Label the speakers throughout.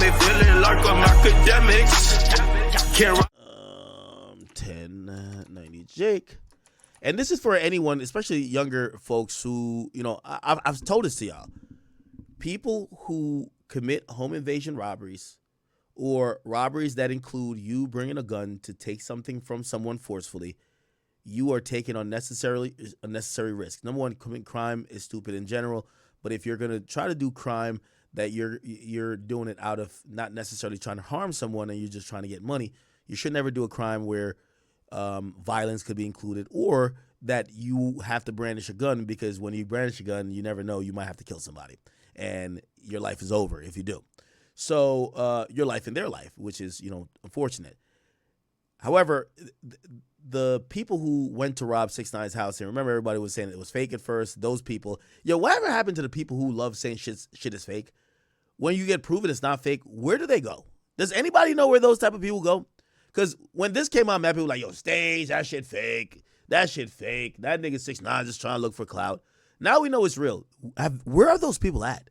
Speaker 1: me feeling like I'm academics. Can't
Speaker 2: 1090 Jake. And this is for anyone, especially younger folks who, you know, I've told this to y'all. People who commit home invasion robberies or robberies that include you bringing a gun to take something from someone forcefully, you are taking unnecessary risk. Number one, committing crime is stupid in general, but if you're going to try to do crime that you're doing it out of not necessarily trying to harm someone and you're just trying to get money, you should never do a crime where violence could be included, or that you have to brandish a gun, because when you brandish a gun, you never know, you might have to kill somebody and your life is over if you do. So your life and their life, which is, you know, unfortunate. However, the people who went to rob 6ix9ine's house, and remember everybody was saying it was fake at first, those people, whatever happened to the people who love saying shit is fake? When you get proven it's not fake, where do they go? Does anybody know where those type of people go? Because when this came out, man, people were like, yo, Stage, that shit fake. That shit fake. That nigga 6ix9ine just trying to look for clout. Now we know it's real. Where are those people at?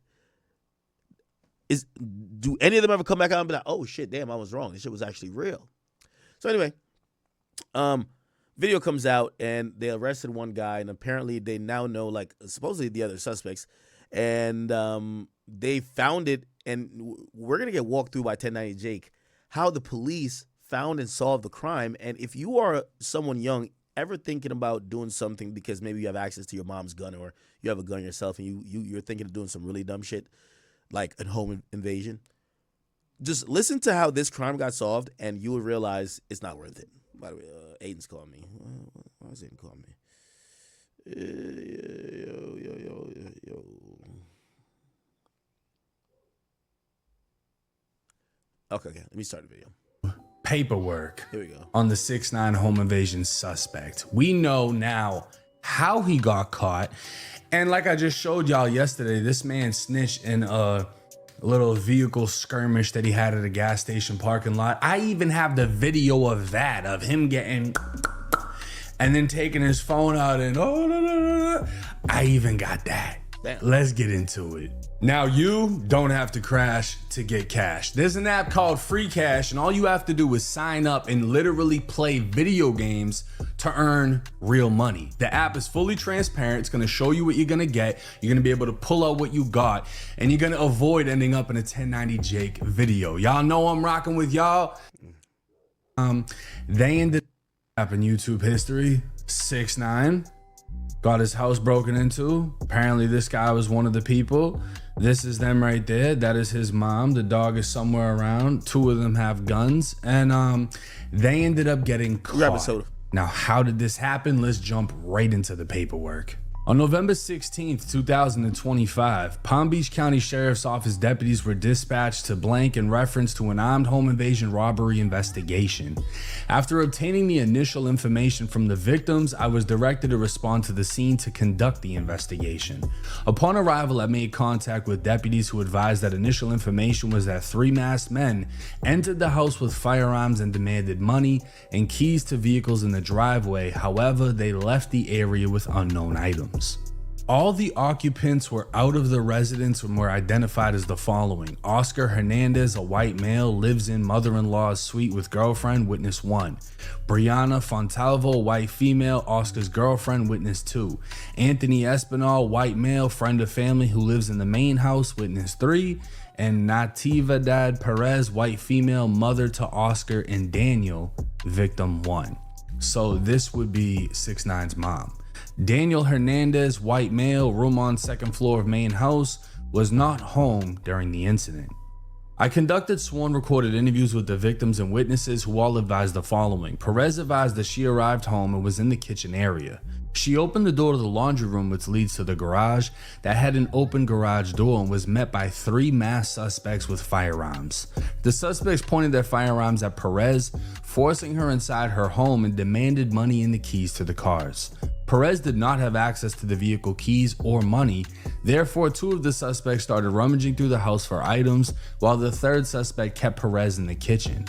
Speaker 2: Do any of them ever come back out and be like, oh, shit, damn, I was wrong. This shit was actually real. So anyway, video comes out, and they arrested one guy, and apparently they now know, like, supposedly the other suspects. And they found it, and we're going to get walked through by 1090 Jake, how the police found and solved the crime. And if you are someone young ever thinking about doing something because maybe you have access to your mom's gun or you have a gun yourself and you're thinking of doing some really dumb shit like a home invasion, just listen to how this crime got solved and you will realize it's not worth it. By the way, Aiden's calling me. Why is Aiden calling me? Yo. Okay, let me start the video.
Speaker 3: Paperwork.
Speaker 2: Here we go.
Speaker 3: On the 6ix9ine home invasion suspect. We know now how he got caught. And like I just showed y'all yesterday, this man snitched in a little vehicle skirmish that he had at a gas station parking lot. I even have the video of that, of him getting and then taking his phone out and I even got that.
Speaker 2: Damn.
Speaker 3: Let's get into it. Now, you don't have to crash to get cash. There's an app called Free Cash, and all you have to do is sign up and literally play video games to earn real money. The app is fully transparent. It's gonna show you what you're gonna get. You're gonna be able to pull out what you got, and you're gonna avoid ending up in a 1090 Jake video. Y'all know I'm rocking with y'all. They ended up in YouTube history. 6ix9ine got his house broken into. Apparently this guy was one of the people. This is them right there. That is his mom. The dog is somewhere around. Two of them have guns. And they ended up getting caught.
Speaker 2: Grab a soda.
Speaker 3: Now, how did this happen? Let's jump right into the paperwork. On November 16th, 2025, Palm Beach County Sheriff's Office deputies were dispatched to blank in reference to an armed home invasion robbery investigation. After obtaining the initial information from the victims, I was directed to respond to the scene to conduct the investigation. Upon arrival, I made contact with deputies who advised that initial information was that three masked men entered the house with firearms and demanded money and keys to vehicles in the driveway. However, they left the area with unknown items. All the occupants were out of the residence and were identified as the following. Oscar Hernandez, a white male, lives in mother-in-law's suite with girlfriend, witness 1. Brianna Fontalvo, white female, Oscar's girlfriend, witness 2. Anthony Espinal, white male, friend of family who lives in the main house, witness 3. And Natividad Perez, white female, mother to Oscar and Daniel, victim 1. So this would be 6ix9ine's mom. Daniel Hernandez, white male, room on second floor of main house, was not home during the incident. I conducted sworn recorded interviews with the victims and witnesses who all advised the following. Perez advised that she arrived home and was in the kitchen area. She opened the door to the laundry room, which leads to the garage, that had an open garage door, and was met by three masked suspects with firearms. The suspects pointed their firearms at Perez, forcing her inside her home, and demanded money and the keys to the cars. Perez did not have access to the vehicle keys or money, therefore two of the suspects started rummaging through the house for items, while the third suspect kept Perez in the kitchen.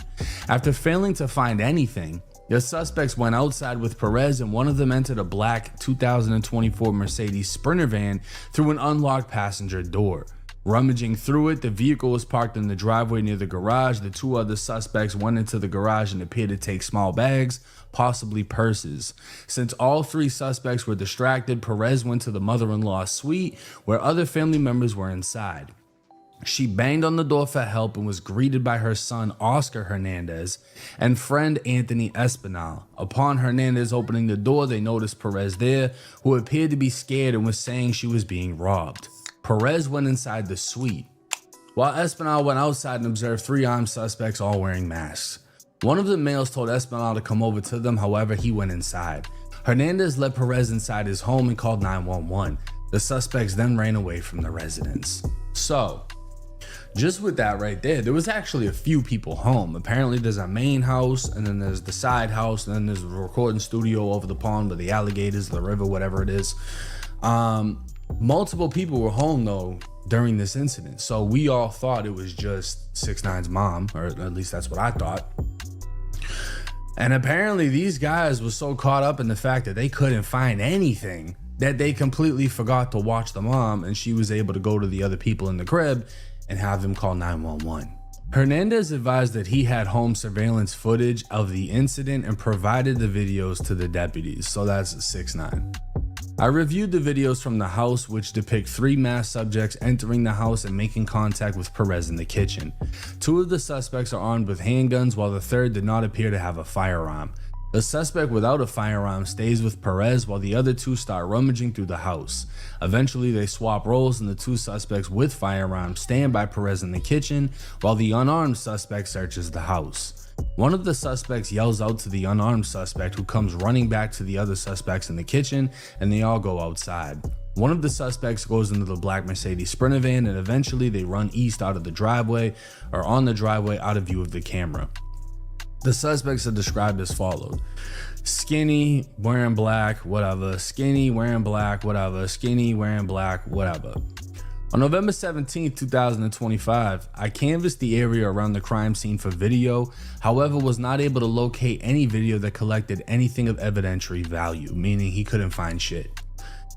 Speaker 3: After failing to find anything, the suspects went outside with Perez, and one of them entered a black 2024 Mercedes Sprinter van through an unlocked passenger door. Rummaging through it, the vehicle was parked in the driveway near the garage. The two other suspects went into the garage and appeared to take small bags, possibly purses. Since all three suspects were distracted, Perez went to the mother-in-law's suite where other family members were inside. She banged on the door for help and was greeted by her son, Oscar Hernandez, and friend Anthony Espinal. Upon Hernandez opening the door, they noticed Perez there, who appeared to be scared and was saying she was being robbed. Perez went inside the suite, while Espinal went outside and observed three armed suspects all wearing masks. One of the males told Espinal to come over to them, however, he went inside. Hernandez led Perez inside his home and called 911. The suspects then ran away from the residence. So, just with that right there was actually a few people home. Apparently there's a main house, and then there's the side house, and then there's a recording studio over the pond with the alligators, the river, whatever it is. Multiple people were home though during this incident, so we all thought it was just 6ix9ine's mom, or at least that's what I thought. And apparently these guys were so caught up in the fact that they couldn't find anything that they completely forgot to watch the mom, and she was able to go to the other people in the crib and have them call 911. Hernandez advised that he had home surveillance footage of the incident and provided the videos to the deputies, so that's 6ix9ine. I reviewed the videos from the house, which depict three masked subjects entering the house and making contact with Perez in the kitchen. Two of the suspects are armed with handguns, while the third did not appear to have a firearm. The suspect without a firearm stays with Perez while the other two start rummaging through the house. Eventually they swap roles and the two suspects with firearms stand by Perez in the kitchen while the unarmed suspect searches the house. One of the suspects yells out to the unarmed suspect, who comes running back to the other suspects in the kitchen, and they all go outside. One of the suspects goes into the black Mercedes Sprinter van, and eventually they run east out of the driveway, or on the driveway out of view of the camera. The suspects are described as followed: skinny, wearing black, whatever, skinny, wearing black, whatever, skinny, wearing black, whatever. On November 17, 2025, I canvassed the area around the crime scene for video, however was not able to locate any video that collected anything of evidentiary value, meaning he couldn't find shit.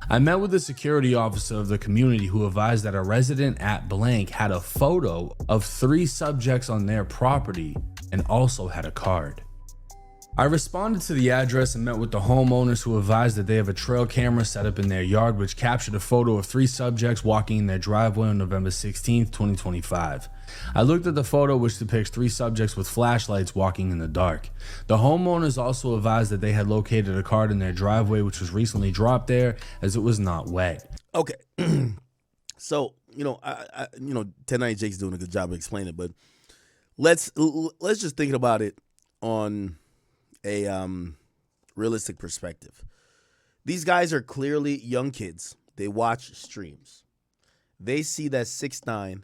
Speaker 3: I met with the security officer of the community, who advised that a resident at blank had a photo of three subjects on their property and also had a card. I responded to the address and met with the homeowners, who advised that they have a trail camera set up in their yard which captured a photo of three subjects walking in their driveway on November 16, 2025. I looked at the photo, which depicts three subjects with flashlights walking in the dark. The homeowners also advised that they had located a card in their driveway which was recently dropped there as it was not wet.
Speaker 2: Okay. So, I 1090 Jake's doing a good job of explaining it, but let's just think about it on a realistic perspective. These guys are clearly young kids. They watch streams. They see that 6ix9ine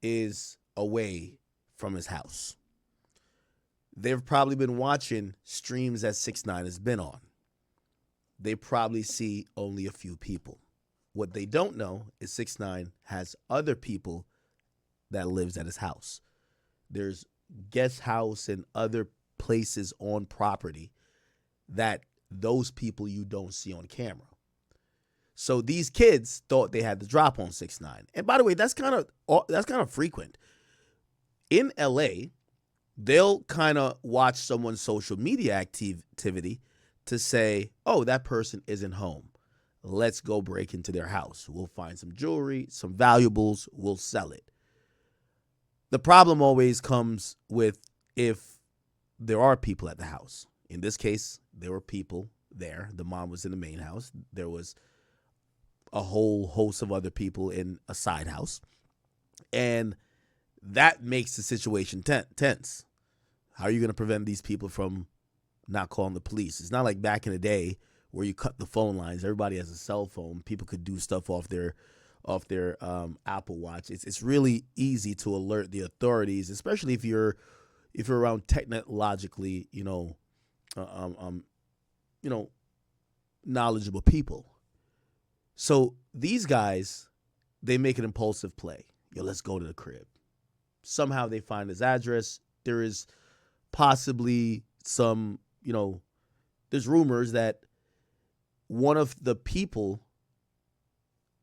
Speaker 2: is away from his house. They've probably been watching streams that 6ix9ine has been on. They probably see only a few people. What they don't know is 6ix9ine has other people that lives at his house. There's guest house and other places on property that those people you don't see on camera. So these kids thought they had the drop on 6ix9ine. And by the way, that's kind of frequent. In LA, they'll kind of watch someone's social media activity to say, oh, that person isn't home. Let's go break into their house. We'll find some jewelry, some valuables, we'll sell it. The problem always comes with if there are people at the house. In this case, there were people there. The mom was in the main house. There was a whole host of other people in a side house. And that makes the situation tense. How are you going to prevent these people from not calling the police? It's not like back in the day where you cut the phone lines. Everybody has a cell phone. People could do stuff off their Apple Watch. It's really easy to alert the authorities, especially if you're around technologically, knowledgeable people. So these guys, they make an impulsive play. Let's go to the crib. Somehow they find his address. There is possibly some, there's rumors that one of the people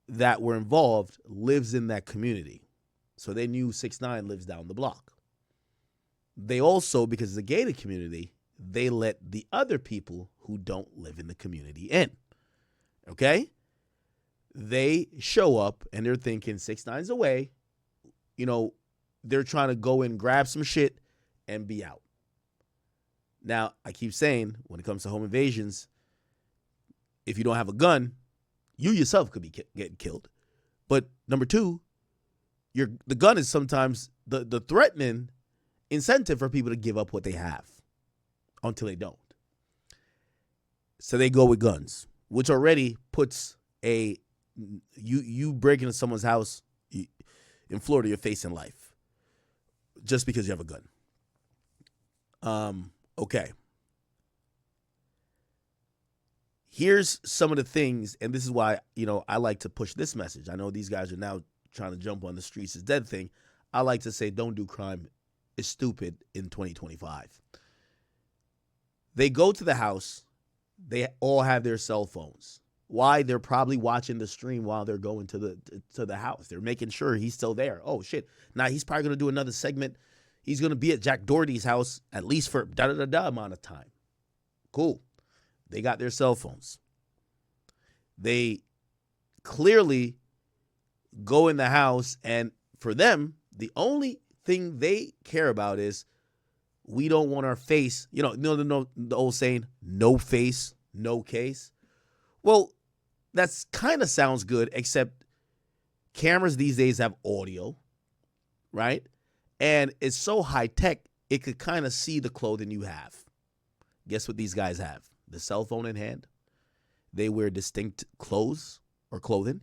Speaker 2: that were involved lives in that community. So they knew 6ix9ine lives down the block. They also, because it's a gated community, they let the other people who don't live in the community in. Okay? They show up and they're thinking 6ix9ine's away. You know, they're trying to go and grab some shit and be out. Now, I keep saying, when it comes to home invasions, if you don't have a gun, you yourself could be getting killed. But number two, the gun is sometimes the threatening incentive for people to give up what they have until they don't. So they go with guns, which already puts you break into someone's house in Florida, you're facing life just because you have a gun. Okay. Here's some of the things, and this is why, I like to push this message. I know these guys are now trying to jump on the streets is dead thing. I like to say don't do crime is stupid in 2025. They go to the house. They all have their cell phones. Why? They're probably watching the stream while they're going to the house. They're making sure he's still there. Oh, shit. Now, he's probably going to do another segment. He's going to be at Jack Doherty's house at least for da-da-da-da amount of time. Cool. They got their cell phones. They clearly go in the house, and for them, the only thing they care about is we don't want our face. The old saying, no face, no case. Well, that's kind of sounds good, except cameras these days have audio, right? And it's so high tech, it could kind of see the clothing you have. Guess what these guys have? The cell phone in hand. They wear distinct clothes or clothing.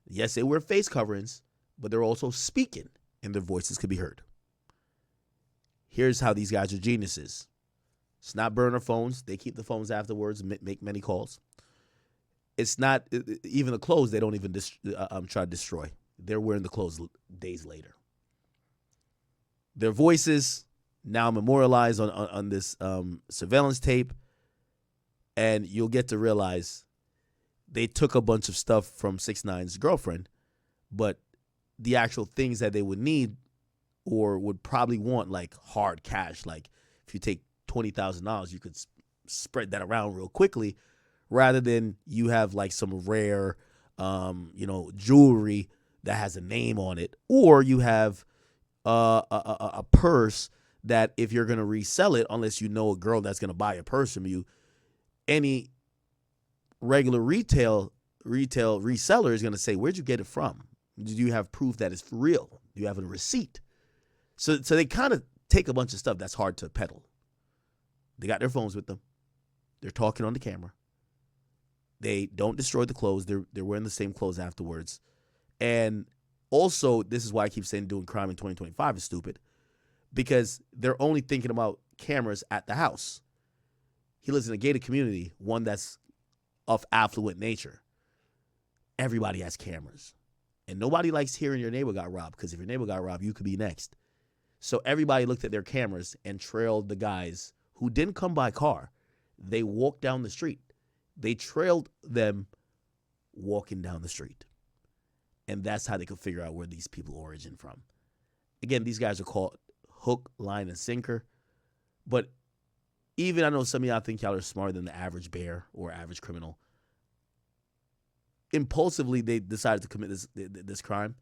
Speaker 2: Yes, they wear face coverings, but they're also speaking, and their voices could be heard. Here's how these guys are geniuses. It's not burner phones. They keep the phones afterwards and make many calls. It's not even the clothes. They don't even try to destroy. They're wearing the clothes days later. Their voices now memorialized on this surveillance tape, and you'll get to realize they took a bunch of stuff from 6ix9ine's girlfriend, but the actual things that they would need or would probably want, like hard cash, like if you take $20,000, you could spread that around real quickly, rather than you have like some rare, jewelry that has a name on it, or you have a purse that if you're going to resell it, unless you know a girl that's going to buy a purse from you, any regular retail reseller is going to say, where'd you get it from? Do you have proof that it's real? Do you have a receipt? So they kind of take a bunch of stuff that's hard to peddle. They got their phones with them. They're talking on the camera. They don't destroy the clothes. They're wearing the same clothes afterwards. And also, this is why I keep saying doing crime in 2025 is stupid, because they're only thinking about cameras at the house. He lives in a gated community, one that's of affluent nature. Everybody has cameras. And nobody likes hearing your neighbor got robbed, because if your neighbor got robbed, you could be next. So everybody looked at their cameras and trailed the guys who didn't come by car. They walked down the street. They trailed them walking down the street. And that's how they could figure out where these people origin from. Again, these guys are called hook, line, and sinker. But even I know some of y'all think y'all are smarter than the average bear or average criminal. Impulsively, they decided to commit this crime.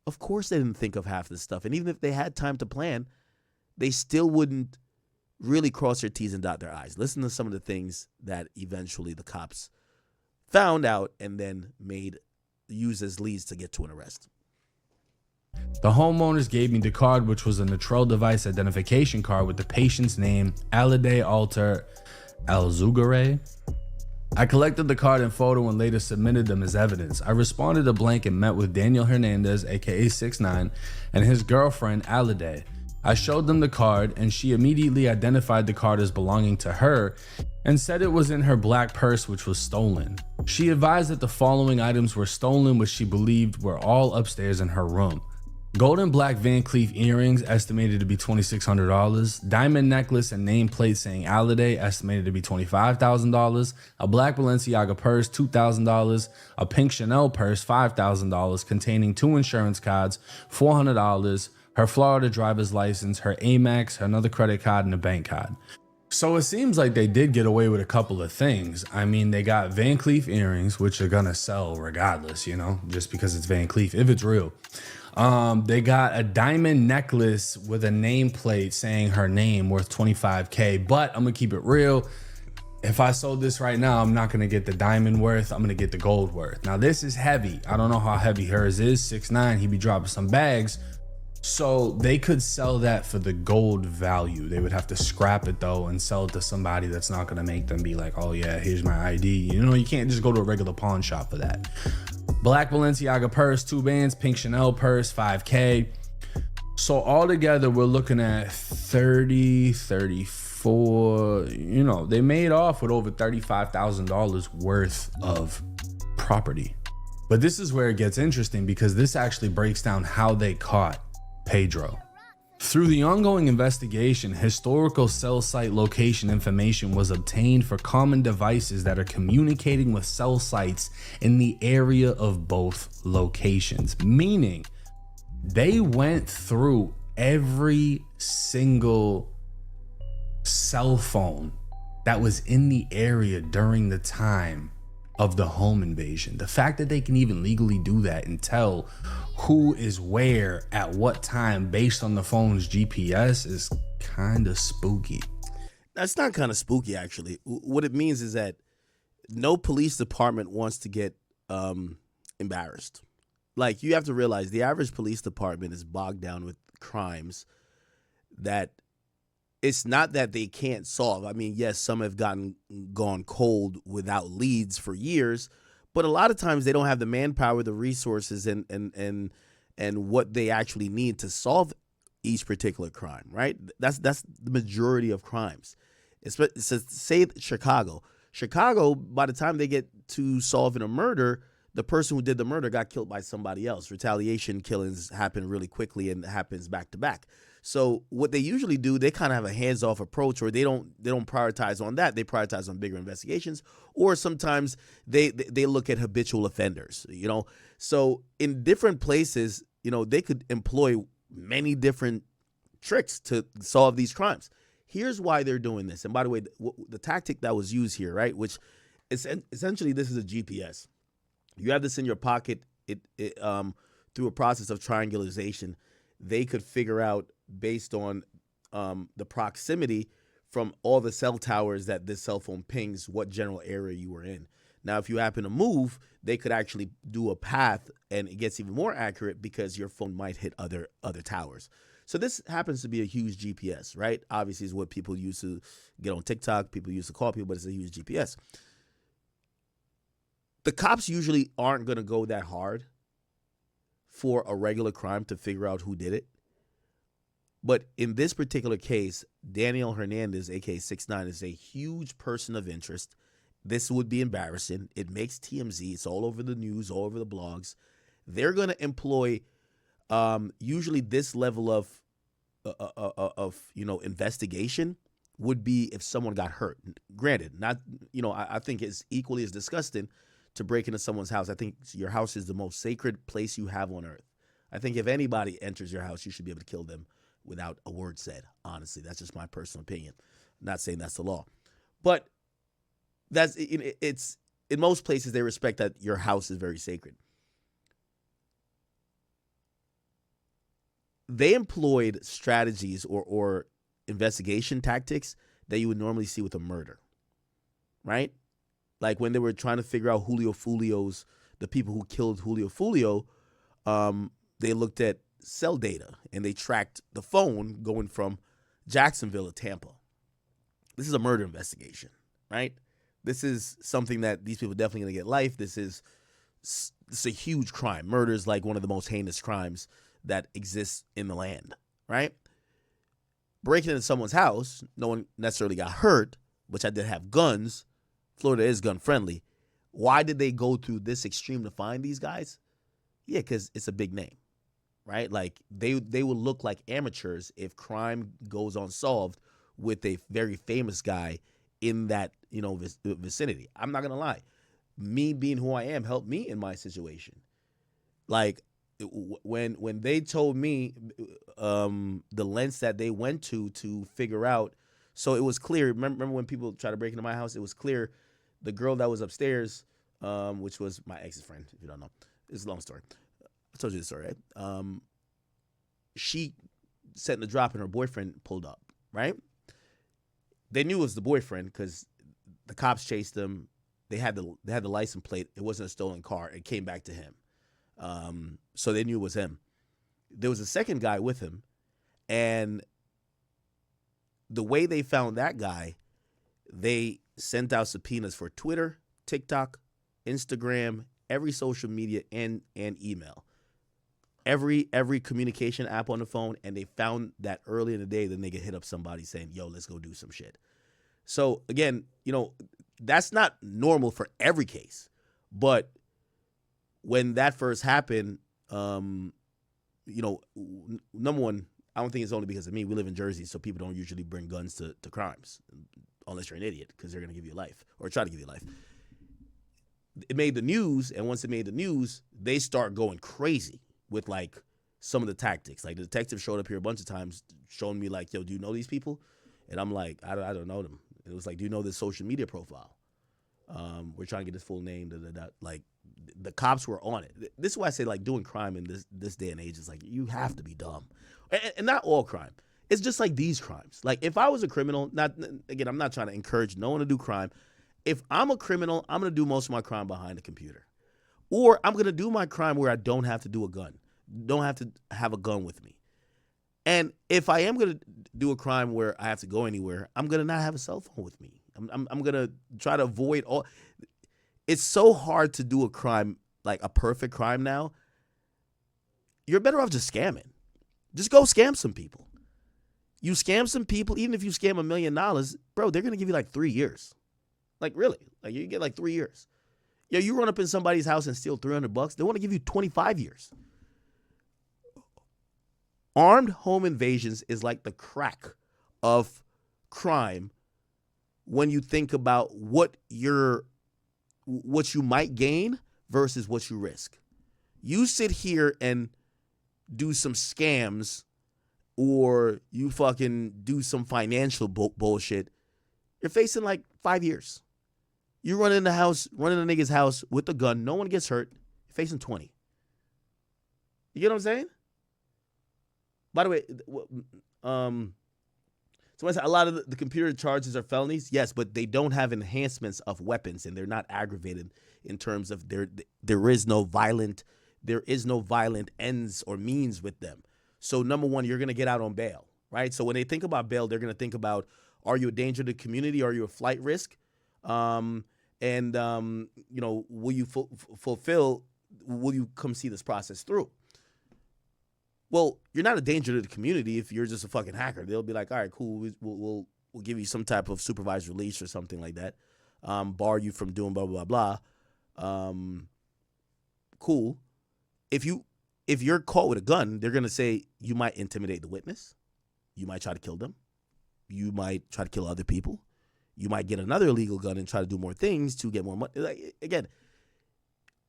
Speaker 2: Of course they didn't think of half this stuff. And even if they had time to plan, they still wouldn't really cross their T's and dot their I's. Listen to some of the things that eventually the cops found out and then used as leads to get to an arrest.
Speaker 3: The homeowners gave me the card, which was a Natrel device identification card with the patient's name, Alade Alter Alzugare. I collected the card and photo and later submitted them as evidence. I responded to blank and met with Daniel Hernandez, aka 6ix9ine, and his girlfriend Alade. I showed them the card and she immediately identified the card as belonging to her and said it was in her black purse, which was stolen. She advised that the following items were stolen, which she believed were all upstairs in her room: Gold and black Van Cleef earrings estimated to be $2,600. Diamond necklace and nameplate saying Alliday estimated to be $25,000. A black Balenciaga purse $2,000. A pink Chanel purse $5,000 containing 2 insurance cards $400. Her Florida driver's license, her Amex, another credit card, and a bank card. So it seems like they did get away with a couple of things. I mean, they got Van Cleef earrings, which are gonna sell regardless, you know, just because it's Van Cleef, if it's real. They got a diamond necklace with a nameplate saying her name worth $25K, but I'm gonna keep it real. If I sold this right now, I'm not gonna get the diamond worth, I'm gonna get the gold worth. Now this is heavy. I don't know how heavy hers is, 6ix9ine, he be dropping some bags. So they could sell that for the gold value. They would have to scrap it though and sell it to somebody that's not gonna make them be like, oh yeah, here's my ID. You know, you can't just go to a regular pawn shop for that. Black Balenciaga purse, 2 bands, pink Chanel purse, $5K. So all together, we're looking at 30, 34, you know, they made off with over $35,000 worth of property. But this is where it gets interesting because this actually breaks down how they caught Pedro. Through the ongoing investigation, historical cell site location information was obtained for common devices that are communicating with cell sites in the area of both locations, meaning they went through every single cell phone that was in the area during the time of the home invasion. The fact that they can even legally do that and tell who is where at what time based on the phone's GPS is kind of spooky.
Speaker 2: That's not kind of spooky, actually. What it means is that no police department wants to get embarrassed. Like, you have to realize the average police department is bogged down with crimes that it's not that they can't solve. I mean, yes, some have gone cold without leads for years, but a lot of times they don't have the manpower, the resources, and what they actually need to solve each particular crime. Right? That's the majority of crimes. Say Chicago. Chicago, by the time they get to solving a murder, the person who did the murder got killed by somebody else. Retaliation killings happen really quickly and happens back to back. So what they usually do, they kind of have a hands-off approach, or they don't prioritize on that. They prioritize on bigger investigations, or sometimes they look at habitual offenders, you know. So in different places, you know, they could employ many different tricks to solve these crimes. Here's why they're doing this. And by the way, the tactic that was used here, right, which is essentially this is a GPS. You have this in your pocket. Through a process of triangulation, they could figure out based on the proximity from all the cell towers that this cell phone pings what general area you were in. Now, if you happen to move, they could actually do a path, and it gets even more accurate because your phone might hit other towers. So this happens to be a huge GPS, right? Obviously, is what people use to get on TikTok. People use to call people, but it's a huge GPS. The cops usually aren't going to go that hard for a regular crime to figure out who did it. But in this particular case, Daniel Hernandez, aka 6ix9ine, is a huge person of interest. This would be embarrassing. It makes TMZ. It's all over the news, all over the blogs. They're going to employ usually this level of investigation would be if someone got hurt. Granted, not, I think it's equally as disgusting to break into someone's house. I think your house is the most sacred place you have on earth. I think if anybody enters your house, you should be able to kill them without a word said. Honestly, that's just my personal opinion. I'm not saying that's the law, but it's in most places they respect that your house is very sacred. They employed strategies or investigation tactics that you would normally see with a murder, right? Like when they were trying to figure out the people who killed Julio Fulio, they looked at cell data and they tracked the phone going from Jacksonville to Tampa. This is a murder investigation, right? This is something that these people are definitely going to get life. This is a huge crime. Murder is like one of the most heinous crimes that exists in the land, right? Breaking into someone's house, no one necessarily got hurt, which I did have guns. Florida is gun friendly. Why did they go through this extreme to find these guys? Yeah, because it's a big name, right? Like they will look like amateurs if crime goes unsolved with a very famous guy in that, you know, vicinity. I'm not gonna lie, me being who I am helped me in my situation. Like when they told me the lengths that they went to figure out, so it was clear. Remember when people try to break into my house? It was clear the girl that was upstairs, which was my ex's friend. If you don't know, it's a long story. I told you the story, right? She sent the drop and her boyfriend pulled up, right? They knew it was the boyfriend because the cops chased them. They had the license plate. It wasn't a stolen car. It came back to him. So they knew it was him. There was a second guy with him, and the way they found that guy, they sent out subpoenas for Twitter, TikTok, Instagram, every social media, and email. Every communication app on the phone, and they found that early in the day the nigga hit up somebody saying, yo, let's go do some shit. So again, you know, that's not normal for every case, but when that first happened, you know, number one, I don't think it's only because of me. We live in Jersey, so people don't usually bring guns to crimes unless you're an idiot, because they're going to give you life or try to give you life. It made the news, and once it made the news, they start going crazy with like some of the tactics. Like the detective showed up here a bunch of times showing me like, yo, do you know these people? And I'm like, I don't know them. It was like, do you know this social media profile? We're trying to get his full name. Like the cops were on it. This is why I say like doing crime in this day and age is like, you have to be dumb. And not all crime. It's just like these crimes. Like if I was a criminal, I'm not trying to encourage no one to do crime. If I'm a criminal, I'm going to do most of my crime behind a computer. Or I'm going to do my crime where I don't have to do a gun. Don't have to have a gun with me. And if I am going to do a crime where I have to go anywhere, I'm going to not have a cell phone with me. I'm going to try to avoid all. It's so hard to do a crime, like a perfect crime now. You're better off just scamming. Just go scam some people. You scam some people, even if you scam $1 million, bro, they're going to give you like 3 years. Like really, like you get like 3 years. Yo, you run up in somebody's house and steal $300, they want to give you 25 years. Armed home invasions is like the crack of crime when you think about what you might gain versus what you risk. You sit here and do some scams or you fucking do some financial bullshit, you're facing like 5 years. You run in the house, running a nigga's house with a gun, no one gets hurt, you're facing 20. You get what I'm saying? By the way, so I said a lot of the computer charges are felonies, yes, but they don't have enhancements of weapons, and they're not aggravated in terms of there is no violent ends or means with them. So number one, you're gonna get out on bail, right? So when they think about bail, they're gonna think about, are you a danger to the community? Are you a flight risk? You know, will you fulfill? Will you come see this process through? Well, you're not a danger to the community if you're just a fucking hacker. They'll be like, all right, cool, we'll give you some type of supervised release or something like that, bar you from doing blah, blah, blah. Cool. If you're caught with a gun, they're going to say you might intimidate the witness. You might try to kill them. You might try to kill other people. You might get another illegal gun and try to do more things to get more money. Like, again,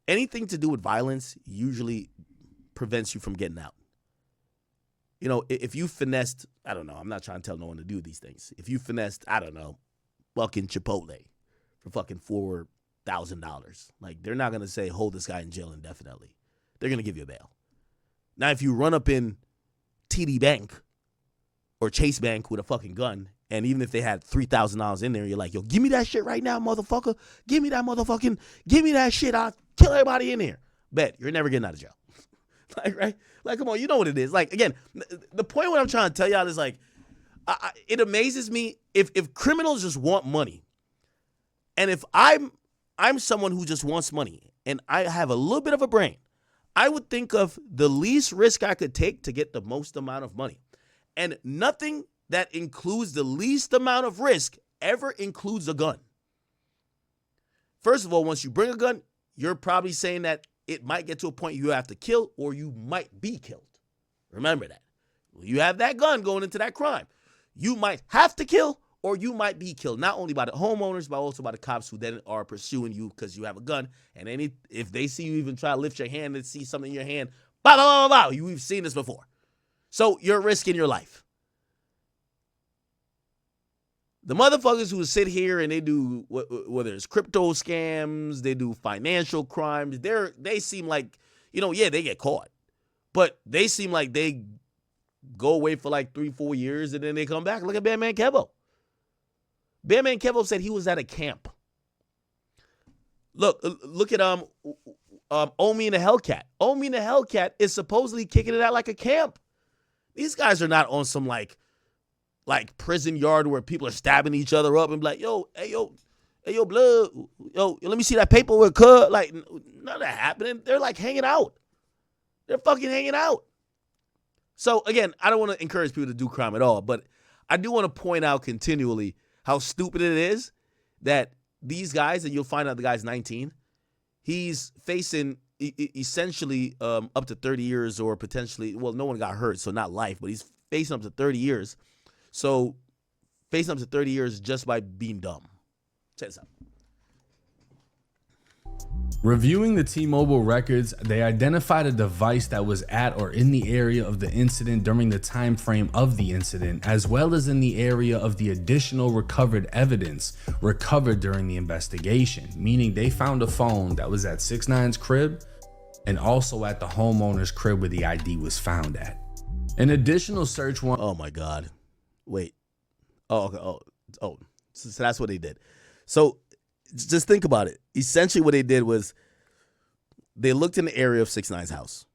Speaker 2: anything to do with violence usually prevents you from getting out. You know, if you finessed, I don't know, I'm not trying to tell no one to do these things. If you finessed, I don't know, fucking Chipotle for fucking $4,000, like they're not going to say hold this guy in jail indefinitely. They're going to give you a bail. Now, if you run up in TD Bank or Chase Bank with a fucking gun, and even if they had $3,000 in there, you're like, yo, give me that shit right now, motherfucker. Give me that shit. I'll kill everybody in there. Bet you're never getting out of jail. Like, right? Like, come on, you know what it is. Like, again, the point what I'm trying to tell y'all is like, it amazes me if criminals just want money, and if I'm someone who just wants money and I have a little bit of a brain, I would think of the least risk I could take to get the most amount of money. And nothing that includes the least amount of risk ever includes a gun. First of all, once you bring a gun, you're probably saying that it might get to a point you have to kill or you might be killed. Remember that. When you have that gun going into that crime, you might have to kill or you might be killed, not only by the homeowners, but also by the cops who then are pursuing you because you have a gun. And if they see you even try to lift your hand and see something in your hand, blah, blah, blah, blah. We've seen this before. So you're risking your life. The motherfuckers who sit here and they do, whether it's crypto scams, they do financial crimes, they seem like, they get caught. But they seem like they go away for like 3-4 years and then they come back. Look at Bandman Kevo. Bandman Kevo said he was at a camp. Look at Omi and the Hellcat. Omi and the Hellcat is supposedly kicking it out like a camp. These guys are not on some like prison yard where people are stabbing each other up and be like, hey, blood, let me see that paperwork, cuz. Like, none of that happening. They're like hanging out. They're fucking hanging out. So, again, I don't want to encourage people to do crime at all, but I do want to point out continually how stupid it is that these guys, and you'll find out the guy's 19, he's facing essentially up to 30 years or potentially, well, no one got hurt, so not life, but he's facing up to 30 years. So, facing up to 30 years just by being dumb. Check this out.
Speaker 3: Reviewing the T-Mobile records, they identified a device that was at or in the area of the incident during the time frame of the incident, as well as in the area of the additional recovered evidence recovered during the investigation, meaning they found a phone that was at 6ix9ine's crib and also at the homeowner's crib where the ID was found at. An additional search warrant.
Speaker 2: Oh my God. Wait. Oh, okay. Oh. So that's what they did. So just think about it. Essentially what they did was they looked in the area of 6ix9ine's house.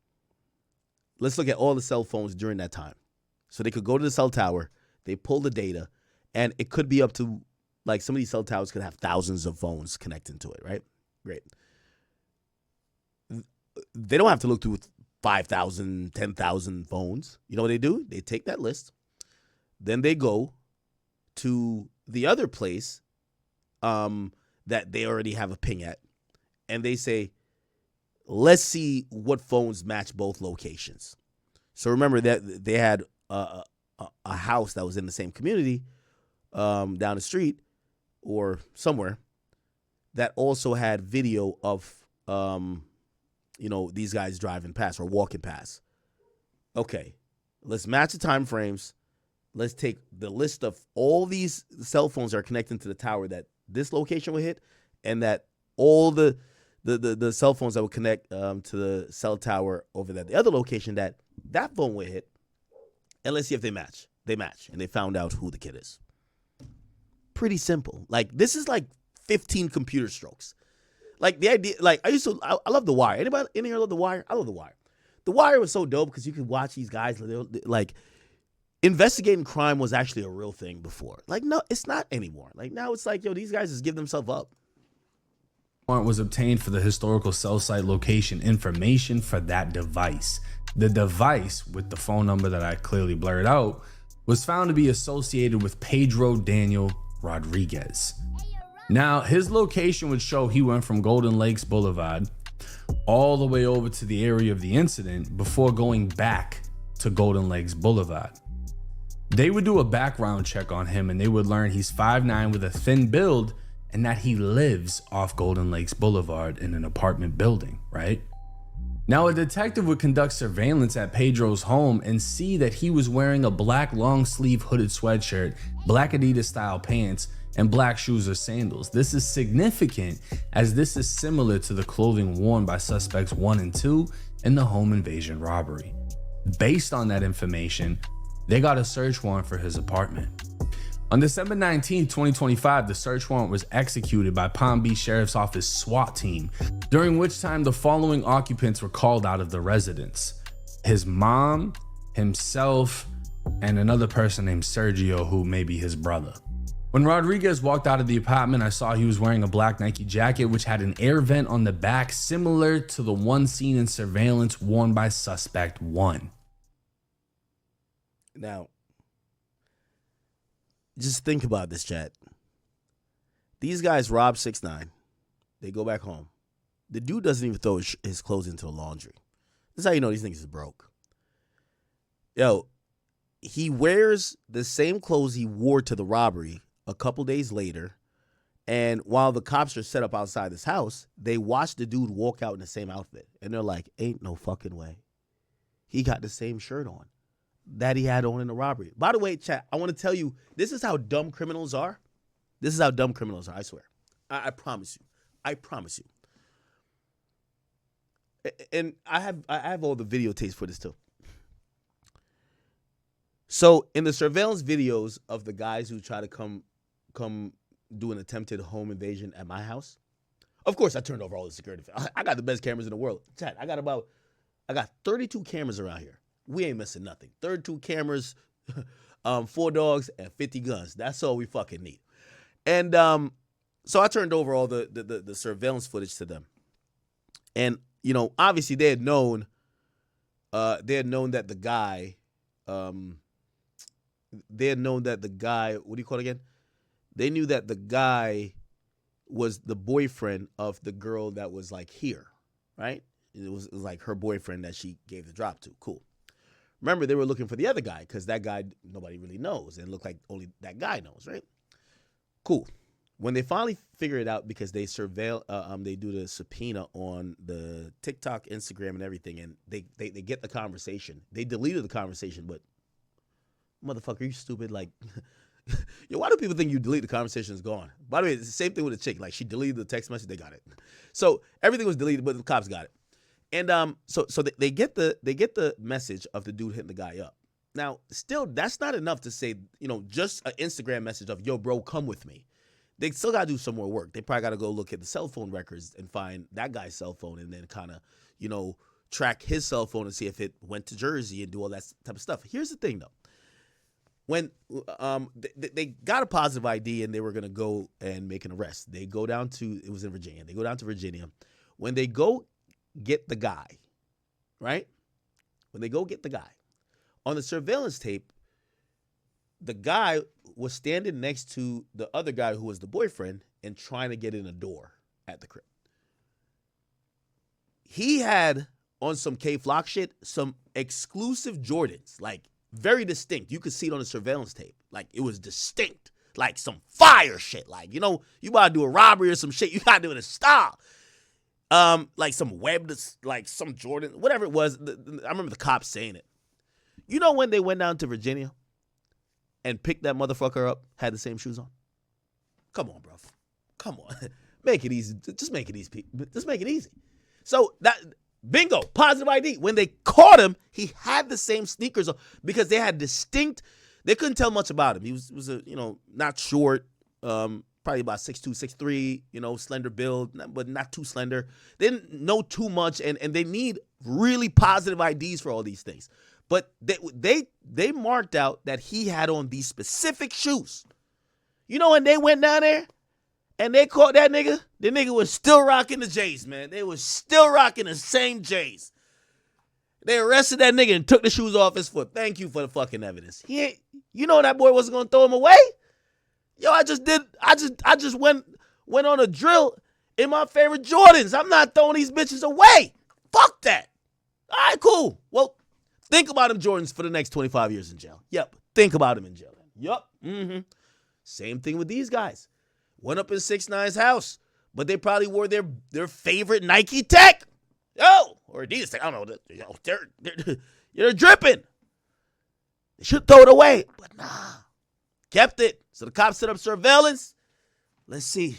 Speaker 2: Let's look at all the cell phones during that time. So they could go to the cell tower, they pull the data, and it could be up to, like, some of these cell towers could have thousands of phones connected to it, right? Great. They don't have to look through 5,000, 10,000 phones. You know what they do? They take that list. Then they go to the other place that they already have a ping at, and they say, let's see what phones match both locations. So remember that they had a house that was in the same community down the street or somewhere that also had video of, these guys driving past or walking past. Okay, let's match the time frames. Let's take the list of all these cell phones that are connecting to the tower that this location will hit, and that all the cell phones that will connect to the cell tower over there, the other location that phone will hit, and let's see if they match. They match, and they found out who the kid is. Pretty simple. Like, this is like 15 computer strokes. Like, the idea, like, I love The Wire. Anybody in here love The Wire? I love The Wire. The Wire was so dope because you could watch these guys, like, investigating crime was actually a real thing before. Like, no, it's not anymore. Like, now it's like, these guys just give themselves up.
Speaker 3: Warrant was obtained for the historical cell site location information for that device. The device, with the phone number that I clearly blurred out, was found to be associated with Pedro Daniel Rodriguez. Now, his location would show he went from Golden Lakes Boulevard all the way over to the area of the incident before going back to Golden Lakes Boulevard. They would do a background check on him and they would learn he's 5'9" with a thin build and that he lives off Golden Lakes Boulevard in an apartment building, right? Now, a detective would conduct surveillance at Pedro's home and see that he was wearing a black long sleeve hooded sweatshirt, black Adidas style pants, and black shoes or sandals. This is significant as this is similar to the clothing worn by suspects 1 and 2 in the home invasion robbery. Based on that information, they got a search warrant for his apartment. On December 19, 2025, the search warrant was executed by Palm Beach Sheriff's Office SWAT team, during which time the following occupants were called out of the residence: his mom, himself, and another person named Sergio, who may be his brother. When Rodriguez walked out of the apartment, I saw he was wearing a black Nike jacket which had an air vent on the back similar to the one seen in surveillance worn by suspect 1.
Speaker 2: Now, just think about this, chat. These guys rob 6ix9ine. They go back home. The dude doesn't even throw his clothes into the laundry. This is how you know these niggas is broke. Yo, he wears the same clothes he wore to the robbery a couple days later. And while the cops are set up outside this house, they watch the dude walk out in the same outfit. And they're like, ain't no fucking way. He got the same shirt on that he had on in the robbery. By the way, chat, I want to tell you, this is how dumb criminals are. This is how dumb criminals are, I swear. I promise you. I promise you. And I have all the videotapes for this too. So in the surveillance videos of the guys who try to come do an attempted home invasion at my house, of course I turned over all the security. I got the best cameras in the world. Chat, I got 32 cameras around here. We ain't missing nothing. 32 cameras, 4 dogs, and 50 guns. That's all we fucking need. And so I turned over all the surveillance footage to them. And, you know, obviously they had known that the guy, what do you call it again? They knew that the guy was the boyfriend of the girl that was like here, right? It was like her boyfriend that she gave the drop to. Cool. Remember, they were looking for the other guy because that guy nobody really knows, and it looked like only that guy knows, right? Cool. When they finally figure it out, because they they do the subpoena on the TikTok, Instagram, and everything, and they get the conversation. They deleted the conversation, but motherfucker, you stupid, like. Yo, why do people think you delete the conversation is gone? By the way, it's the same thing with a chick. Like, she deleted the text message, they got it. So everything was deleted, but the cops got it. And so they get the message of the dude hitting the guy up. Now, still, that's not enough to say, you know, just an Instagram message of, yo, bro, come with me. They still got to do some more work. They probably got to go look at the cell phone records and find that guy's cell phone, and then kind of, you know, track his cell phone and see if it went to Jersey and do all that type of stuff. Here's the thing, though. When they got a positive ID and they were going to go and make an arrest, they go down to, it was in Virginia. They go down to Virginia. When they go get the guy, right? When they go get the guy, on the surveillance tape, the guy was standing next to the other guy who was the boyfriend and trying to get in a door at the crib. He had, on some K-Flock shit, some exclusive Jordans, like, very distinct. You could see it on the surveillance tape. Like, it was distinct. Like, some fire shit. Like, you know, you about to do a robbery or some shit, you got to do it in style. Like some web, like some Jordan, whatever it was. I remember the cops saying it. You know when they went down to Virginia and picked that motherfucker up, had the same shoes on? Come on, bro. Come on. Make it easy. Just make it easy. Just make it easy. So that... Bingo, positive ID. When they caught him, he had the same sneakers on because they had distinct. They couldn't tell much about him. He was a, you know, not short, probably about 6'2", 6'3", you know, slender build, but not too slender. They didn't know too much, and they need really positive IDs for all these things. But they marked out that he had on these specific shoes. You know, when they went down there and they caught that nigga, the nigga was still rocking the J's, man. They was still rocking the same J's. They arrested that nigga and took the shoes off his foot. Thank you for the fucking evidence. You know that boy wasn't gonna throw him away. Yo, I just went on a drill in my favorite Jordans. I'm not throwing these bitches away. Fuck that. All right, cool. Well, think about them Jordans for the next 25 years in jail. Yep. Think about him in jail. Yep. Mm-hmm. Same thing with these guys. Went up in 6ix9ine's house, but they probably wore their favorite Nike Tech. Yo, or Adidas Tech. I don't know. Yo, they're dripping. They should throw it away, but nah. Kept it. So the cops set up surveillance. Let's see.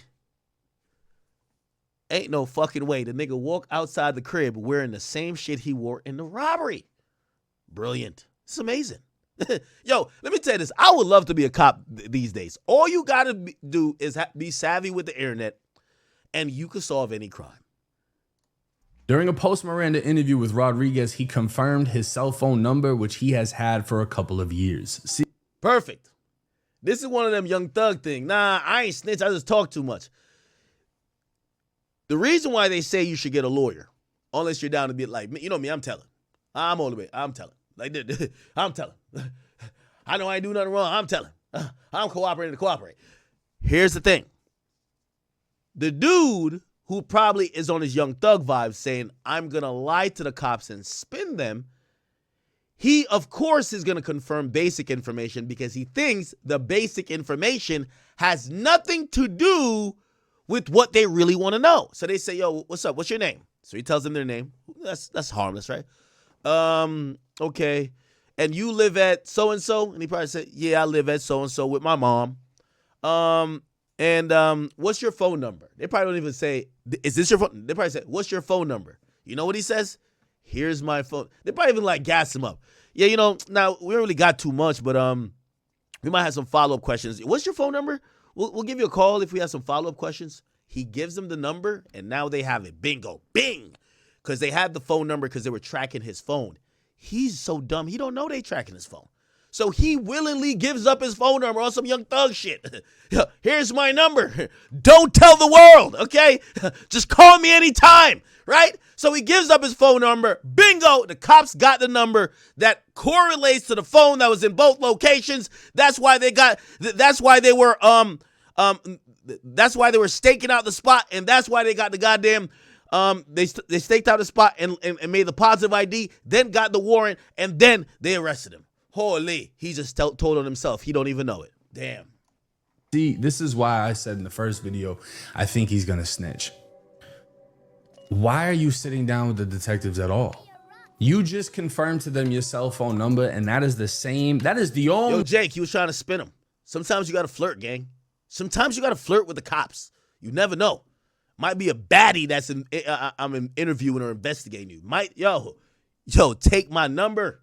Speaker 2: Ain't no fucking way the nigga walk outside the crib wearing the same shit he wore in the robbery. Brilliant. It's amazing. Yo, let me tell you this. I would love to be a cop these days. All you got to do is be savvy with the internet, and you can solve any crime.
Speaker 3: During a post-Miranda interview with Rodriguez, he confirmed his cell phone number, which he has had for a couple of years.
Speaker 2: Perfect. This is one of them young thug thing. Nah, I ain't snitch. I just talk too much. The reason why they say you should get a lawyer, unless you're down to be like me, you know me, I'm telling. I'm all the way. I'm telling. Like, I'm telling. I know I ain't do nothing wrong. I'm telling. I'm cooperating to cooperate. Here's the thing. The dude who probably is on his young thug vibe saying, I'm going to lie to the cops and spin them, he, of course, is going to confirm basic information because he thinks the basic information has nothing to do with what they really want to know. So they say, yo, what's up? What's your name? So he tells them their name. That's harmless, right? Okay. And you live at so-and-so? And he probably said, yeah, I live at so-and-so with my mom. What's your phone number? They probably don't even say, is this your phone? They probably say, what's your phone number? You know what he says? Here's my phone. They probably even like gas him up. Yeah, you know, now we don't really got too much, but we might have some follow-up questions. What's your phone number? We'll give you a call if we have some follow-up questions. He gives them the number, and now they have it. Bingo. Bing. Because they had the phone number because they were tracking his phone. He's so dumb. He don't know they tracking his phone. So he willingly gives up his phone number on some Young Thug shit. Here's my number. Don't tell the world, okay? Just call me anytime, right? So he gives up his phone number. Bingo, the cops got the number that correlates to the phone that was in both locations. That's why they were staking out the spot, and that's why they got the goddamn they staked out the spot and made the positive ID, then got the warrant, and then they arrested him. Holy, he just told on himself. He don't even know it. Damn.
Speaker 3: See, this is why I said in the first video, I think he's gonna snitch. Why are you sitting down with the detectives at all? You just confirmed to them your cell phone number, and that is the only.
Speaker 2: Yo, Jake, he was trying to spin him. Sometimes you gotta flirt, gang. Sometimes you gotta flirt with the cops. You never know. Might be a baddie that's I'm interviewing or investigating you. Yo, take my number.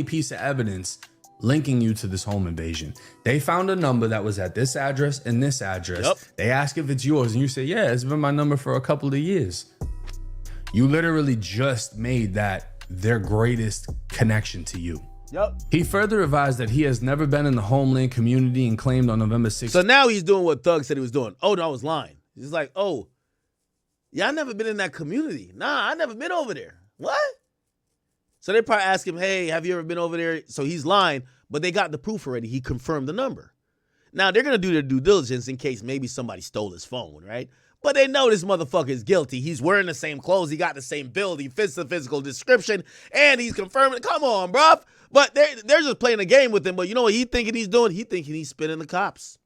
Speaker 3: Piece of evidence linking you to this home invasion. They found a number that was at this address and this address. Yep. They ask if it's yours, and you say, yeah, it's been my number for a couple of years. You literally just made that their greatest connection to you.
Speaker 2: Yep.
Speaker 3: He further advised that he has never been in the Homeland community and claimed on November 6th.
Speaker 2: So now he's doing what Thug said he was doing. Oh, no, I was lying. He's like, oh, yeah, I never been in that community. Nah, I never been over there. What? So they probably ask him, hey, have you ever been over there? So he's lying, but they got the proof already. He confirmed the number. Now, they're going to do their due diligence in case maybe somebody stole his phone, right? But they know this motherfucker is guilty. He's wearing the same clothes. He got the same build. He fits the physical description, and he's confirming. Come on, bruv. But they're just playing a game with him. But you know what he thinking he's doing? He thinking he's spinning the cops.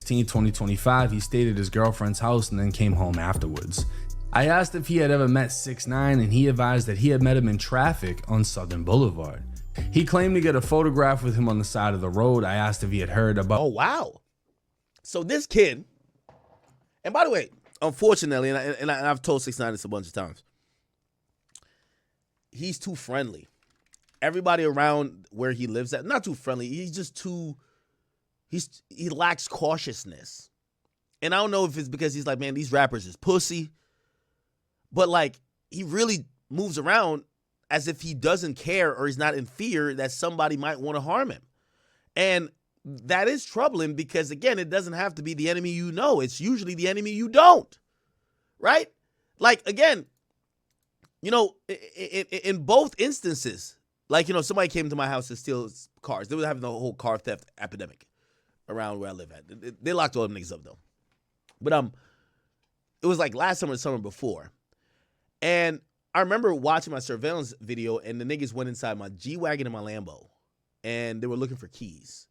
Speaker 3: 2025, he stayed at his girlfriend's house and then came home afterwards. I asked if he had ever met 6ix9ine, and he advised that he had met him in traffic on Southern Boulevard. He claimed to get a photograph with him on the side of the road. I asked if he had heard about.
Speaker 2: Oh, wow. So this kid, and by the way, unfortunately, and I've told 6ix9ine this a bunch of times, he's too friendly. Everybody around where he lives at, not too friendly. He's just too, he lacks cautiousness. And I don't know if it's because he's like, man, these rappers is pussy. But, like, he really moves around as if he doesn't care or he's not in fear that somebody might want to harm him. And that is troubling because, again, it doesn't have to be the enemy you know. It's usually the enemy you don't, right? Like, again, you know, in both instances, like, you know, somebody came to my house to steal cars. They were having the whole car theft epidemic around where I live at. They locked all them niggas up, though. But it was like last summer or summer before. And I remember watching my surveillance video, and the niggas went inside my G-Wagon and my Lambo, and they were looking for keys.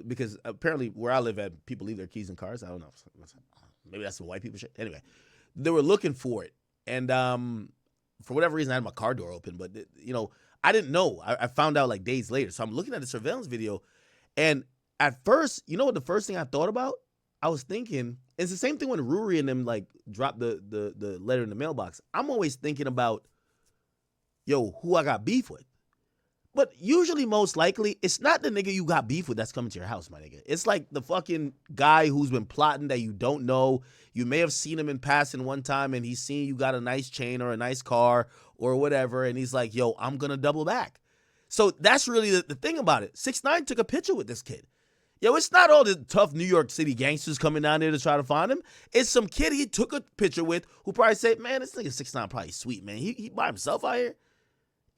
Speaker 2: Because apparently where I live at, people leave their keys in cars. I don't know. Maybe that's some white people shit. Anyway, they were looking for it. And for whatever reason, I had my car door open. But, you know, I didn't know. I found out like days later. So I'm looking at the surveillance video, and at first, you know what the first thing I thought about? I was thinking, it's the same thing when Ruri and them like dropped the letter in the mailbox. I'm always thinking about, yo, who I got beef with. But usually, most likely, it's not the nigga you got beef with that's coming to your house, my nigga. It's like the fucking guy who's been plotting that you don't know. You may have seen him in passing one time, and he's seen you got a nice chain or a nice car or whatever, and he's like, yo, I'm going to double back. So that's really the thing about it. 6ix9ine took a picture with this kid. Yo, it's not all the tough New York City gangsters coming down there to try to find him. It's some kid he took a picture with who probably said, man, this nigga 6ix9ine probably sweet, man. He by himself out here.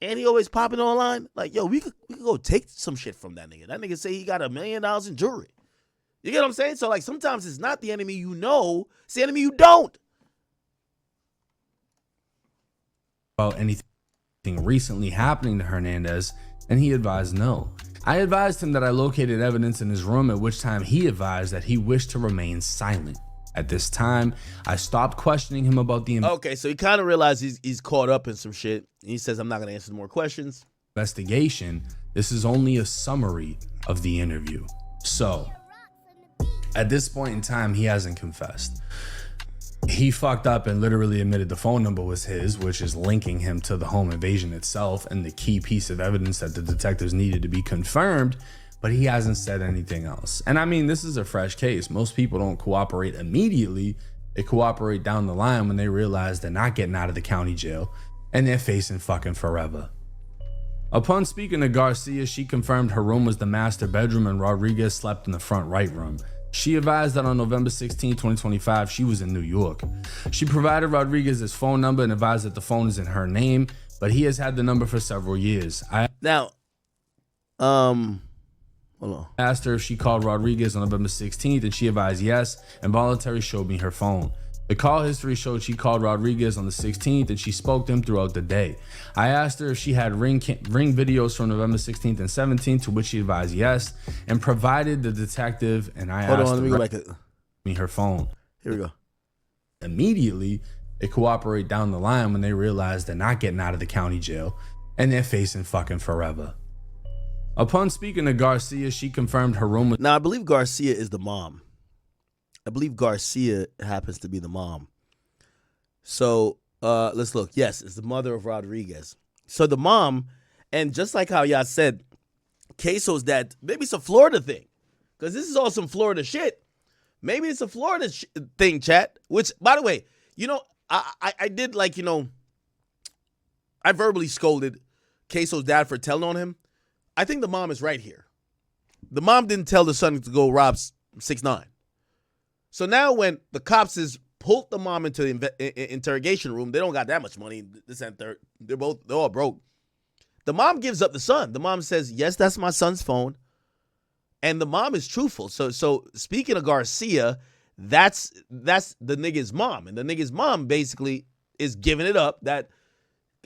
Speaker 2: And he always popping online. Like, yo, we could go take some shit from that nigga. That nigga say he got $1 million in jewelry. You get what I'm saying? So, like, sometimes it's not the enemy you know. It's the enemy you don't.
Speaker 3: About anything recently happening to Hernandez, and he advised no. I advised him that I located evidence in his room, at which time he advised that he wished to remain silent. At this time, I stopped questioning him about the
Speaker 2: Okay, so he kind of realized he's caught up in some shit. He says, I'm not going to answer more questions.
Speaker 3: Investigation. This is only a summary of the interview. So, at this point in time, he hasn't confessed. He fucked up and literally admitted the phone number was his, which is linking him to the home invasion itself and the key piece of evidence that the detectives needed to be confirmed, but he hasn't said anything else. And I mean, this is a fresh case. Most people don't cooperate immediately. They cooperate down the line when they realize they're not getting out of the county jail and they're facing fucking forever. Upon speaking to Garcia, she confirmed her room was the master bedroom and Rodriguez slept in the front right room. She advised that on November 16, 2025, she was in New York. She provided Rodriguez his phone number and advised that the phone is in her name, but he has had the number for several years.
Speaker 2: Now, hold on.
Speaker 3: Asked her if she called Rodriguez on November 16th, and she advised yes, and voluntarily showed me her phone. The call history showed she called Rodriguez on the 16th, and she spoke to him throughout the day. I asked her if she had ring videos from November 16th and 17th, to which she advised yes, and provided the detective, and I asked
Speaker 2: let me go back to
Speaker 3: me her phone.
Speaker 2: Here we go.
Speaker 3: Immediately, they cooperate down the line when they realize they're not getting out of the county jail, and they're facing fucking forever. Upon speaking to Garcia, she confirmed her room was...
Speaker 2: Now, I believe Garcia is the mom. I believe Garcia happens to be the mom. So let's look. Yes, it's the mother of Rodriguez. So the mom, and just like how y'all said, Queso's dad, maybe it's a Florida thing. Because this is all some Florida shit. Maybe it's a Florida thing, chat. Which, by the way, you know, I did like, you know, I verbally scolded Queso's dad for telling on him. I think the mom is right here. The mom didn't tell the son to go rob 6ix9ine. So now when the cops pulled the mom into the interrogation room, they don't got that much money. This and third, they're all broke. The mom gives up the son. The mom says, yes, that's my son's phone. And the mom is truthful. So speaking of Garcia, that's the nigga's mom. And the nigga's mom basically is giving it up. That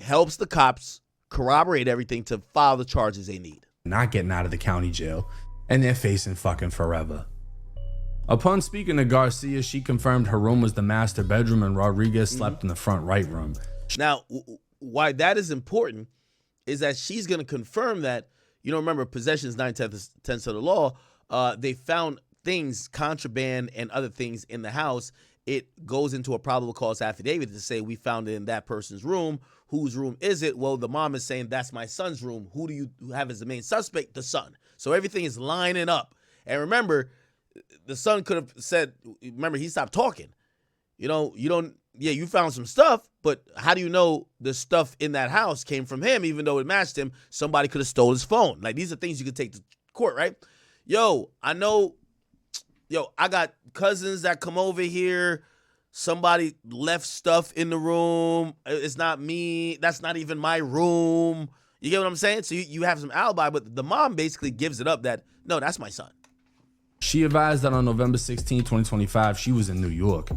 Speaker 2: helps the cops corroborate everything to file the charges they need.
Speaker 3: Not getting out of the county jail, and they're facing fucking forever. Upon speaking to Garcia, she confirmed her room was the master bedroom and Rodriguez slept in the front right room.
Speaker 2: Now, why that is important is that she's going to confirm that, you know, remember, possession is 9/10 of the law. They found things, contraband and other things in the house. It goes into a probable cause affidavit to say we found it in that person's room. Whose room is it? Well, the mom is saying that's my son's room. Who do you have as the main suspect? The son. So everything is lining up. And remember, the son could have said, remember, he stopped talking. You know, you found some stuff, but how do you know the stuff in that house came from him, even though it matched him? Somebody could have stole his phone. Like, these are things you could take to court, right? I got cousins that come over here. Somebody left stuff in the room. It's not me. That's not even my room. You get what I'm saying? So you have some alibi, but the mom basically gives it up that, no, that's my son.
Speaker 3: She advised that on November 16, 2025, she was in New York.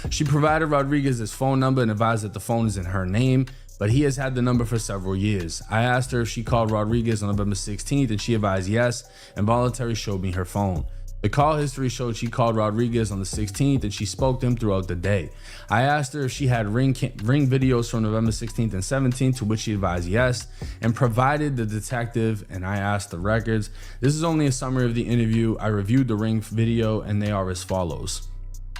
Speaker 3: She provided Rodriguez his phone number and advised that the phone is in her name, but he has had the number for several years. I asked her if she called Rodriguez on November 16th, and she advised yes, and voluntarily showed me her phone. The call history showed she called Rodriguez on the 16th, and she spoke to him throughout the day. I asked her if she had ring videos from November 16th and 17th, to which she advised yes, and provided the detective, and I asked the records. This is only a summary of the interview. I reviewed the ring video, and they are as follows.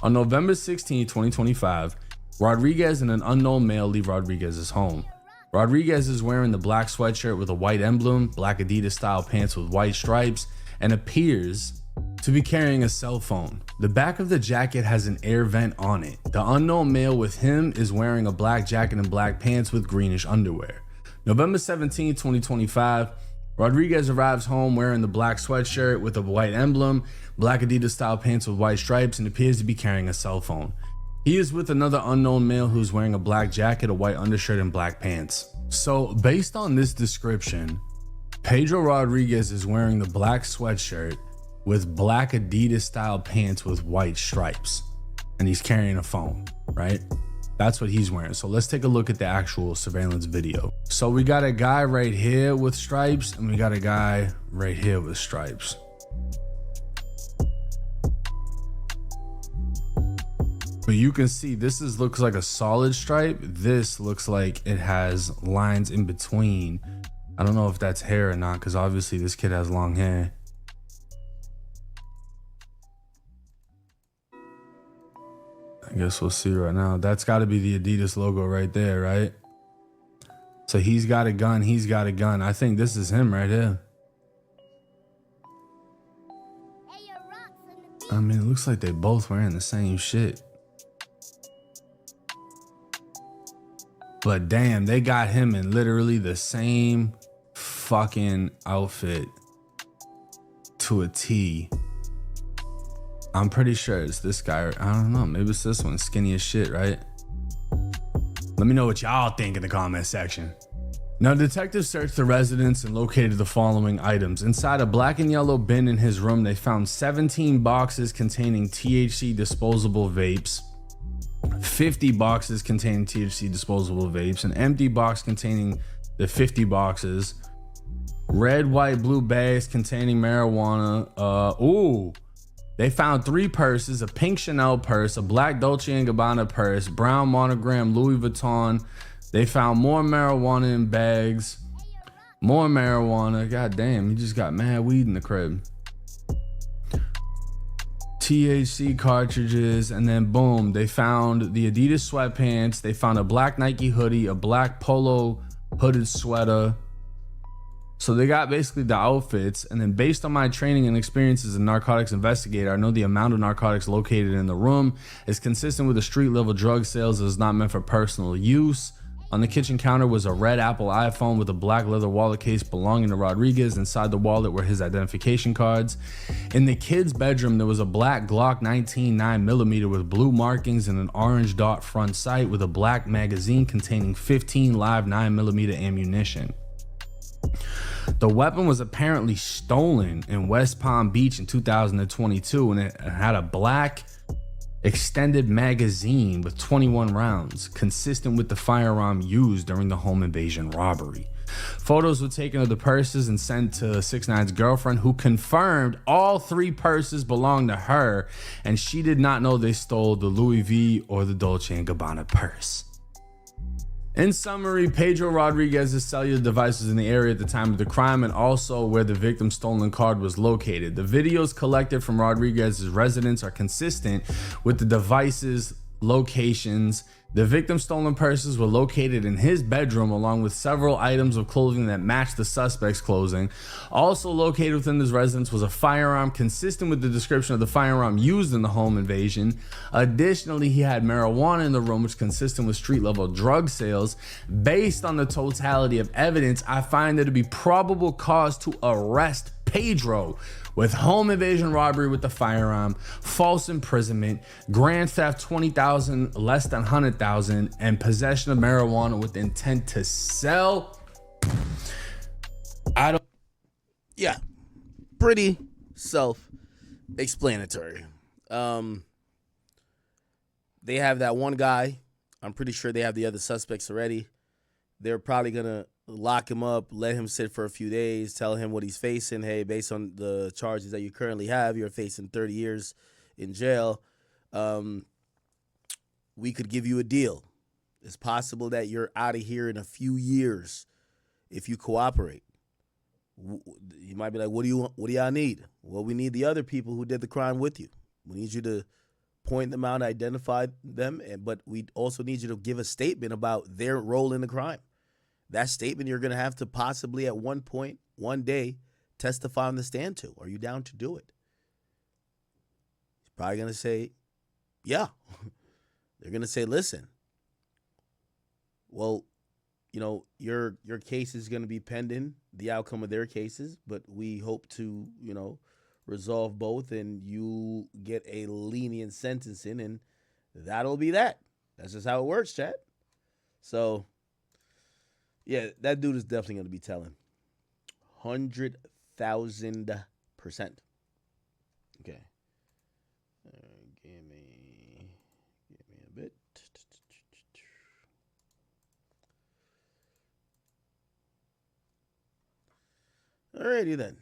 Speaker 3: On November 16, 2025, Rodriguez and an unknown male leave Rodriguez's home. Rodriguez is wearing the black sweatshirt with a white emblem, black Adidas style pants with white stripes, and appears to be carrying a cell phone. The back of the jacket has an air vent on it. The unknown male with him is wearing a black jacket and black pants with greenish underwear. November 17, 2025, Rodriguez arrives home wearing the black sweatshirt with a white emblem, black Adidas style pants with white stripes, and appears to be carrying a cell phone. He is with another unknown male who's wearing a black jacket, a white undershirt, and black pants. So based on this description, Pedro Rodriguez is wearing the black sweatshirt with black Adidas style pants with white stripes, and he's carrying a phone, right? That's what he's wearing. So let's take a look at the actual surveillance video. So we got a guy right here with stripes, and we got a guy right here with stripes. But you can see this looks like a solid stripe. This looks like it has lines in between. I don't know if that's hair or not, because obviously this kid has long hair. I guess we'll see right now. That's got to be the Adidas logo right there, right? So he's got a gun. He's got a gun. I think this is him right here. I mean, it looks like they both wearing the same shit. But damn, they got him in literally the same fucking outfit to a T. I'm pretty sure it's this guy. I don't know. Maybe it's this one. Skinny as shit, right? Let me know what y'all think in the comment section. Now, detectives searched the residence and located the following items. Inside a black and yellow bin in his room, they found 17 boxes containing THC disposable vapes, 50 boxes containing THC disposable vapes, an empty box containing the 50 boxes, red, white, blue bags containing marijuana. They found 3 purses, a pink Chanel purse, a black Dolce & Gabbana purse, brown monogram Louis Vuitton. They found more marijuana in bags, more marijuana. God damn, he just got mad weed in the crib. THC cartridges, and then boom, they found the Adidas sweatpants. They found a black Nike hoodie, a black polo hooded sweater. So they got basically the outfits, and then based on my training and experience as a narcotics investigator, I know the amount of narcotics located in the room is consistent with the street level drug sales that is not meant for personal use. On the kitchen counter was a red Apple iPhone with a black leather wallet case belonging to Rodriguez. Inside the wallet were his identification cards. In the kid's bedroom, there was a black Glock 19 9mm with blue markings and an orange dot front sight with a black magazine containing 15 live 9mm ammunition. The weapon was apparently stolen in West Palm Beach in 2022, and it had a black extended magazine with 21 rounds, consistent with the firearm used during the home invasion robbery. Photos were taken of the purses and sent to 6ix9ine's girlfriend, who confirmed all 3 purses belonged to her, and she did not know they stole the Louis V or the Dolce & Gabbana purse. In summary, Pedro Rodriguez's cellular device was in the area at the time of the crime and also where the victim's stolen card was located. The videos collected from Rodriguez's residence are consistent with the device's locations. The victim's stolen purses were located in his bedroom along with several items of clothing that matched the suspect's clothing. Also located within his residence was a firearm consistent with the description of the firearm used in the home invasion. Additionally, he had marijuana in the room, which is consistent with street level drug sales. Based on the totality of evidence, I find there to be probable cause to arrest Pedro with home invasion robbery with the firearm, false imprisonment, grand theft 20,000 less than 100,000, and possession of marijuana with intent to sell.
Speaker 2: Yeah, pretty self-explanatory. They have that one guy. I'm pretty sure they have the other suspects already. They're probably gonna lock him up, let him sit for a few days, tell him what he's facing. Hey, based on the charges that you currently have, you're facing 30 years in jail. We could give you a deal. It's possible that you're out of here in a few years if you cooperate. You might be like, what do y'all need? Well, we need the other people who did the crime with you. We need you to point them out, identify them, but we also need you to give a statement about their role in the crime. That statement you're going to have to possibly at one point, one day, testify on the stand to. Are you down to do it? He's probably going to say, yeah. They're going to say, listen, well, you know, your case is going to be pending the outcome of their cases, but we hope to, you know, resolve both and you get a lenient sentencing, and that'll be that. That's just how it works, chat. So, yeah, that dude is definitely going to be telling. 100,000%. Okay. Give me a bit. Alrighty then.